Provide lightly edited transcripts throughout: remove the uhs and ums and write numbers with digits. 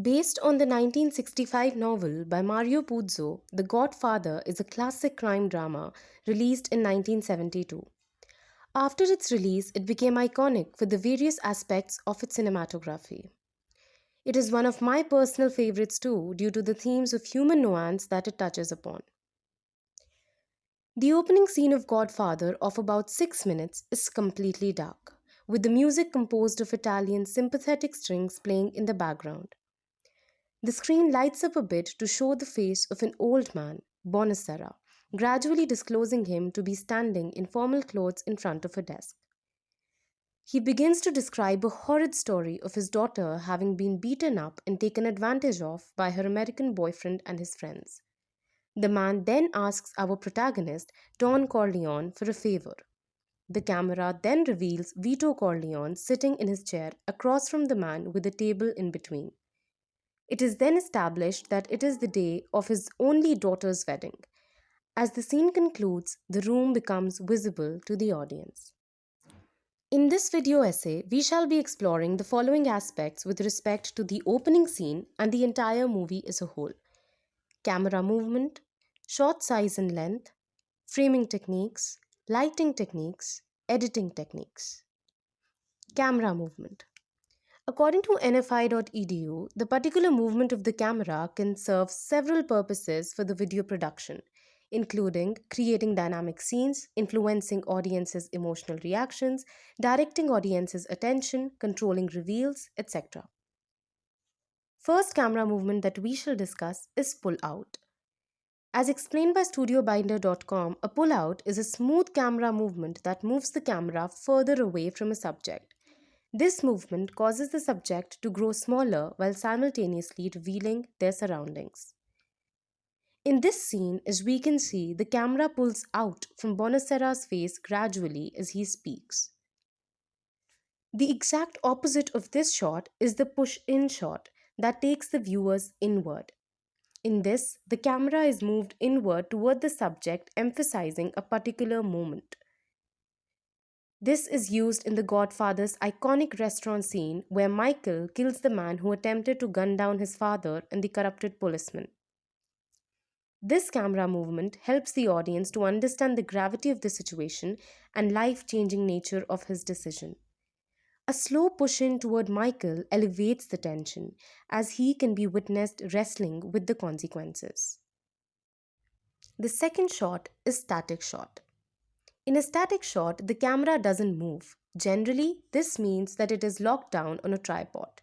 Based on the 1965 novel by Mario Puzo, The Godfather is a classic crime drama released in 1972. After its release, it became iconic for the various aspects of its cinematography. It is one of my personal favorites too, due to the themes of human nuance that it touches upon. The opening scene of Godfather, of about 6 minutes, is completely dark, with the music composed of Italian sympathetic strings playing in the background. The screen lights up a bit to show the face of an old man, Bonacera, gradually disclosing him to be standing in formal clothes in front of a desk. He begins to describe a horrid story of his daughter having been beaten up and taken advantage of by her American boyfriend and his friends. The man then asks our protagonist, Don Corleone, for a favor. The camera then reveals Vito Corleone sitting in his chair across from the man with a table in between. It is then established that it is the day of his only daughter's wedding. As the scene concludes, the room becomes visible to the audience. In this video essay, we shall be exploring the following aspects with respect to the opening scene and the entire movie as a whole: camera movement, shot size and length, framing techniques, lighting techniques, editing techniques. Camera movement. According to nfi.edu, the particular movement of the camera can serve several purposes for the video production, including creating dynamic scenes, influencing audiences' emotional reactions, directing audiences' attention, controlling reveals, etc. First camera movement that we shall discuss is pull out. As explained by studiobinder.com, a pull out is a smooth camera movement that moves the camera further away from a subject. This movement causes the subject to grow smaller while simultaneously revealing their surroundings. In this scene, as we can see, the camera pulls out from Bonacera's face gradually as he speaks. The exact opposite of this shot is the push-in shot that takes the viewers inward. In this, the camera is moved inward toward the subject, emphasizing a particular moment. This is used in The Godfather's iconic restaurant scene where Michael kills the man who attempted to gun down his father and the corrupted policeman. This camera movement helps the audience to understand the gravity of the situation and life-changing nature of his decision. A slow push-in toward Michael elevates the tension, as he can be witnessed wrestling with the consequences. The second shot is static shot. In a static shot, the camera doesn't move. Generally, this means that it is locked down on a tripod.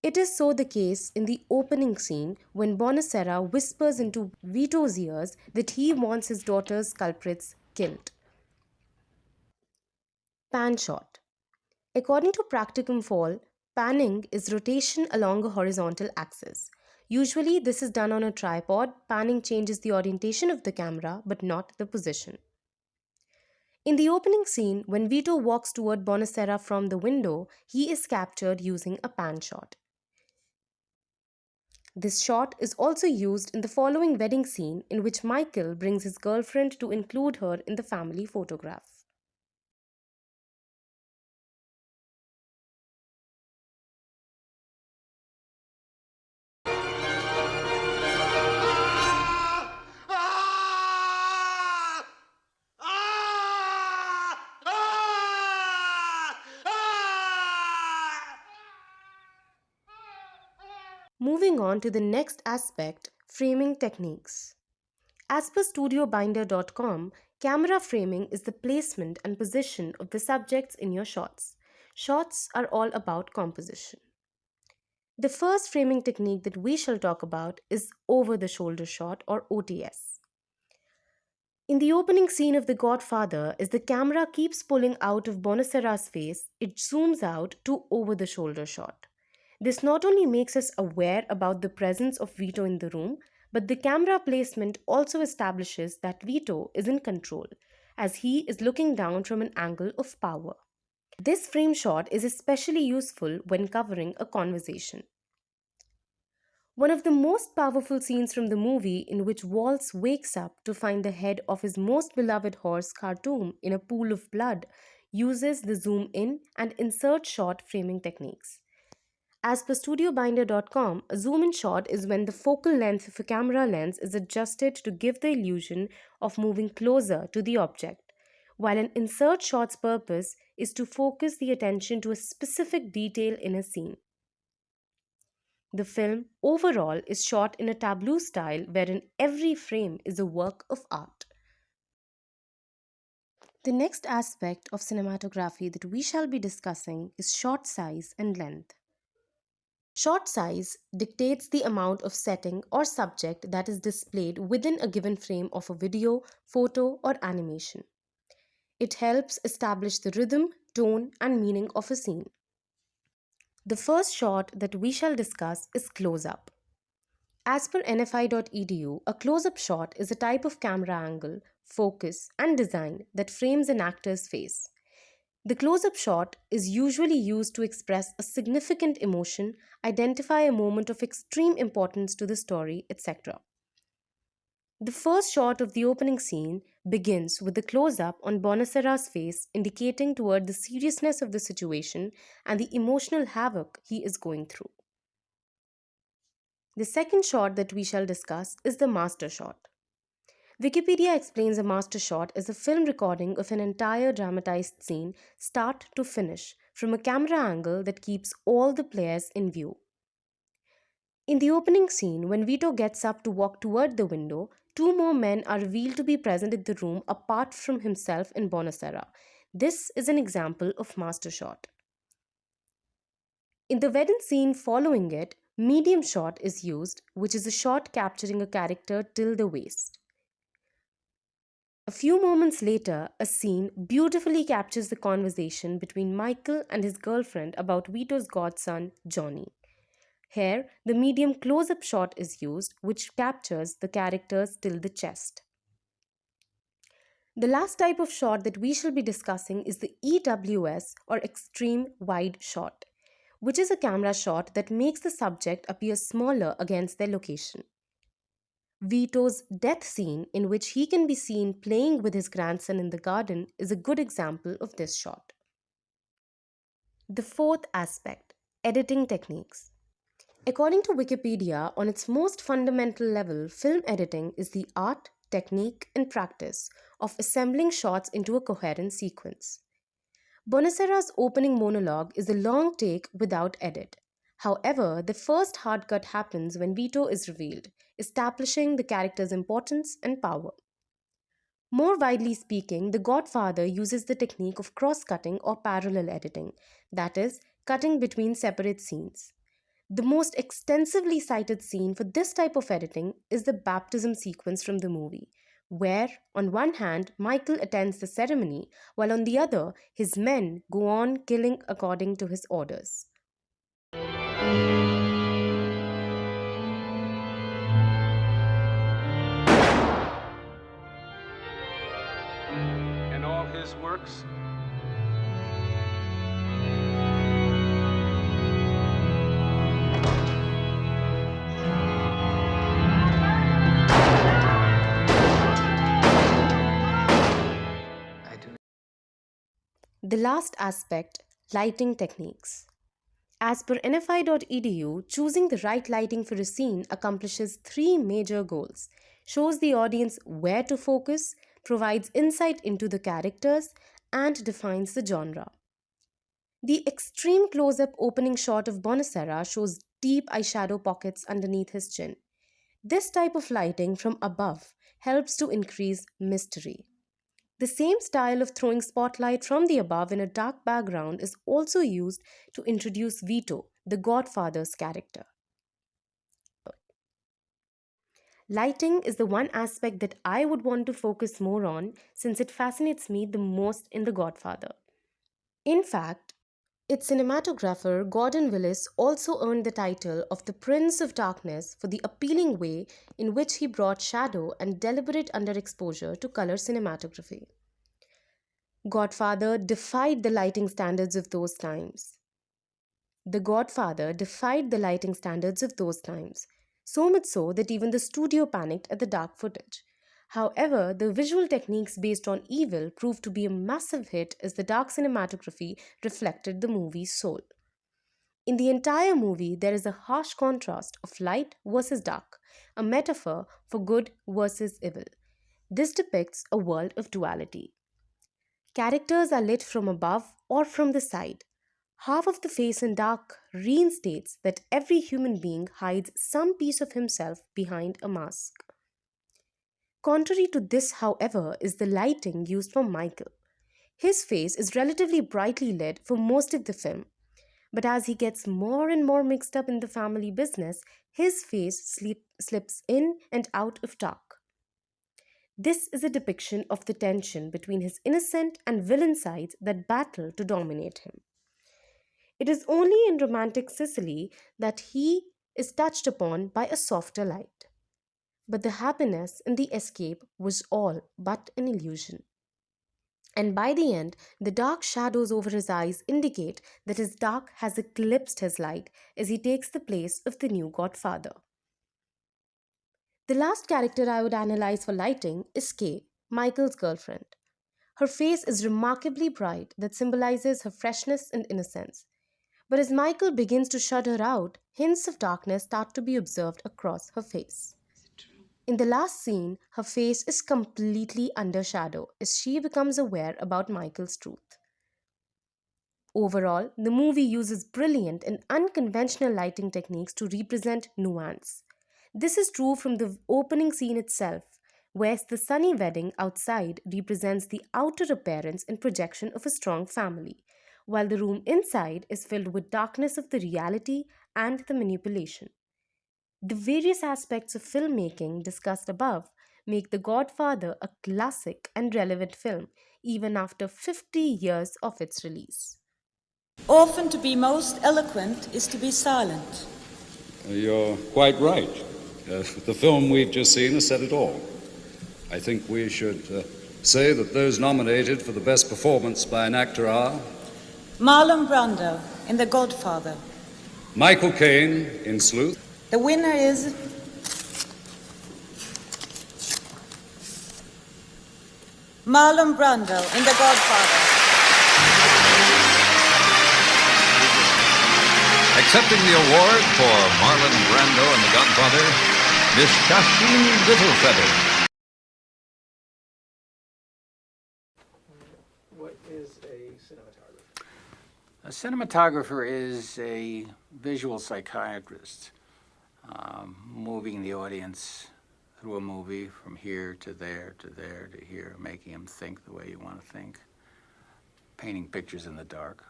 It is so the case in the opening scene when Bonacera whispers into Vito's ears that he wants his daughter's culprits killed. Pan shot. According to Practicum Fall, panning is rotation along a horizontal axis. Usually, this is done on a tripod. Panning changes the orientation of the camera but not the position. In the opening scene, when Vito walks toward Bonacera from the window, he is captured using a pan shot. This shot is also used in the following wedding scene in which Michael brings his girlfriend to include her in the family photograph. Moving on to the next aspect, framing techniques. As per studiobinder.com, camera framing is the placement and position of the subjects in your shots. Shots are all about composition. The first framing technique that we shall talk about is over-the-shoulder shot or OTS. In the opening scene of The Godfather, as the camera keeps pulling out of Bonacera's face, it zooms out to over-the-shoulder shot. This not only makes us aware about the presence of Vito in the room, but the camera placement also establishes that Vito is in control, as he is looking down from an angle of power. This frame shot is especially useful when covering a conversation. One of the most powerful scenes from the movie, in which Waltz wakes up to find the head of his most beloved horse Khartoum in a pool of blood, uses the zoom in and insert shot framing techniques. As per StudioBinder.com, a zoom in shot is when the focal length of a camera lens is adjusted to give the illusion of moving closer to the object, while an insert shot's purpose is to focus the attention to a specific detail in a scene. The film overall is shot in a tableau style wherein every frame is a work of art. The next aspect of cinematography that we shall be discussing is shot size and length. Shot size dictates the amount of setting or subject that is displayed within a given frame of a video, photo, or animation. It helps establish the rhythm, tone, and meaning of a scene. The first shot that we shall discuss is close up. As per NFI.edu, a close up shot is a type of camera angle, focus, and design that frames an actor's face. The close up shot is usually used to express a significant emotion, identify a moment of extreme importance to the story, etc. The first shot of the opening scene begins with the close up on Bonacera's face, indicating toward the seriousness of the situation and the emotional havoc he is going through. The second shot that we shall discuss is the master shot. Wikipedia explains a master shot as a film recording of an entire dramatized scene, start to finish, from a camera angle that keeps all the players in view. In the opening scene, when Vito gets up to walk toward the window, two more men are revealed to be present in the room apart from himself and Bonacera. This is an example of master shot. In the wedding scene following it, medium shot is used, which is a shot capturing a character till the waist. A few moments later, a scene beautifully captures the conversation between Michael and his girlfriend about Vito's godson, Johnny. Here, the medium close up shot is used, which captures the characters till the chest. The last type of shot that we shall be discussing is the EWS or extreme wide shot, which is a camera shot that makes the subject appear smaller against their location. Vito's death scene, in which he can be seen playing with his grandson in the garden, is a good example of this shot. The fourth aspect, editing techniques. According to Wikipedia, on its most fundamental level, film editing is the art, technique, and practice of assembling shots into a coherent sequence. Bonacera's opening monologue is a long take without edit. However, the first hard cut happens when Vito is revealed, establishing the character's importance and power. More widely speaking, The Godfather uses the technique of cross cutting or parallel editing, that is, cutting between separate scenes. The most extensively cited scene for this type of editing is the baptism sequence from the movie, where, on one hand, Michael attends the ceremony, while on the other, his men go on killing according to his orders. And all his works? The last aspect, lighting techniques. As per NFI.edu, choosing the right lighting for a scene accomplishes three major goals: shows the audience where to focus, provides insight into the characters, and defines the genre. The extreme close up opening shot of Bonacera shows deep eyeshadow pockets underneath his chin. This type of lighting from above helps to increase mystery. The same style of throwing spotlight from the above in a dark background is also used to introduce Vito, the Godfather's character. Lighting is the one aspect that I would want to focus more on since it fascinates me the most in The Godfather. In fact, its cinematographer Gordon Willis also earned the title of the Prince of Darkness for the appealing way in which he brought shadow and deliberate underexposure to color cinematography. Godfather defied the lighting standards of those times. The Godfather defied the lighting standards of those times, so much so that even the studio panicked at the dark footage. However, the visual techniques based on Evil proved to be a massive hit as the dark cinematography reflected the movie's soul. In the entire movie, there is a harsh contrast of light versus dark, a metaphor for good versus evil. This depicts a world of duality. Characters are lit from above or from the side. Half of the face in dark reinstates that every human being hides some piece of himself behind a mask. Contrary to this, however, is the lighting used for Michael. His face is relatively brightly lit for most of the film, but as he gets more and more mixed up in the family business, his face slips in and out of dark. This is a depiction of the tension between his innocent and villain sides that battle to dominate him. It is only in romantic Sicily that he is touched upon by a softer light. But the happiness in the escape was all but an illusion. And by the end, the dark shadows over his eyes indicate that his dark has eclipsed his light as he takes the place of the new Godfather. The last character I would analyze for lighting is Kay, Michael's girlfriend. Her face is remarkably bright that symbolizes her freshness and innocence. But as Michael begins to shut her out, hints of darkness start to be observed across her face. In the last scene, her face is completely under shadow as she becomes aware about Michael's truth. Overall, the movie uses brilliant and unconventional lighting techniques to represent nuance. This is true from the opening scene itself, where the sunny wedding outside represents the outer appearance and projection of a strong family, while the room inside is filled with darkness of the reality and the manipulation. The various aspects of filmmaking discussed above make The Godfather a classic and relevant film, even after 50 years of its release. Often to be most eloquent is to be silent. You're quite right. The film we've just seen has said it all. I think we should say that those nominated for the best performance by an actor are Marlon Brando in The Godfather. Michael Caine in Sleuth, The winner is Marlon Brando in The Godfather. Accepting the award for Marlon Brando and The Godfather, Miss Shasheen Littlefeather. What is a cinematographer? A cinematographer is a visual psychiatrist, moving the audience through a movie from here to there to there to here, making them think the way you want to think, painting pictures in the dark.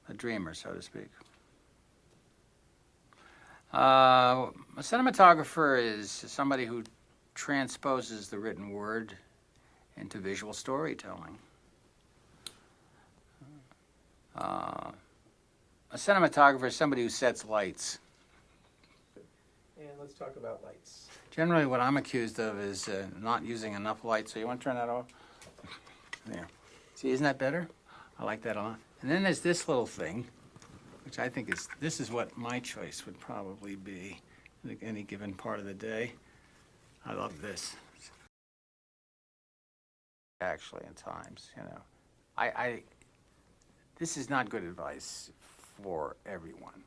A dreamer, so to speak. A cinematographer is somebody who transposes the written word into visual storytelling. A cinematographer is somebody who sets lights. And let's talk about lights. Generally, what I'm accused of is not using enough light. So you want to turn that off? There. See, isn't that better? I like that a lot. And then there's this little thing, which I think this is what my choice would probably be at any given part of the day. I love this. Actually, in times, you know, this is not good advice for everyone.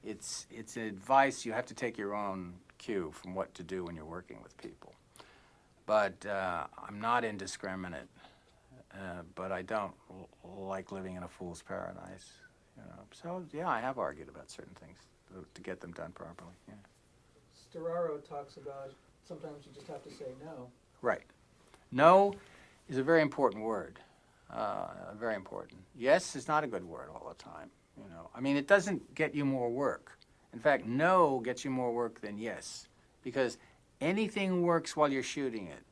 It's advice. You have to take your own cue from what to do when you're working with people. But I'm not indiscriminate. But I don't like living in a fool's paradise, you know. So yeah, I have argued about certain things to get them done properly. Yeah. Storaro talks about sometimes you just have to say no. Right. No is a very important word. Very important. Yes is not a good word all the time. You know, I mean, it doesn't get you more work. In fact, no gets you more work than yes, because anything works while you're shooting it.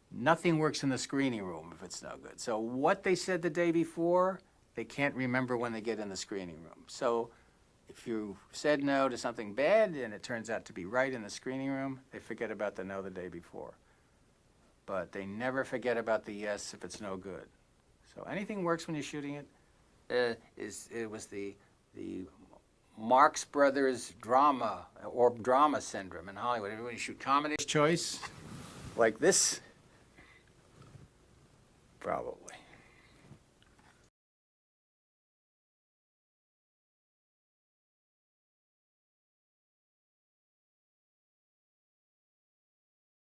Nothing works in the screening room if it's no good. So what they said the day before, they can't remember when they get in the screening room. So if you said no to something bad and it turns out to be right in the screening room, they forget about the no the day before. But they never forget about the yes if it's no good. So anything works when you're shooting it. It was the Marx Brothers drama or drama syndrome in Hollywood. Everybody shoot comedy choice like this. Probably.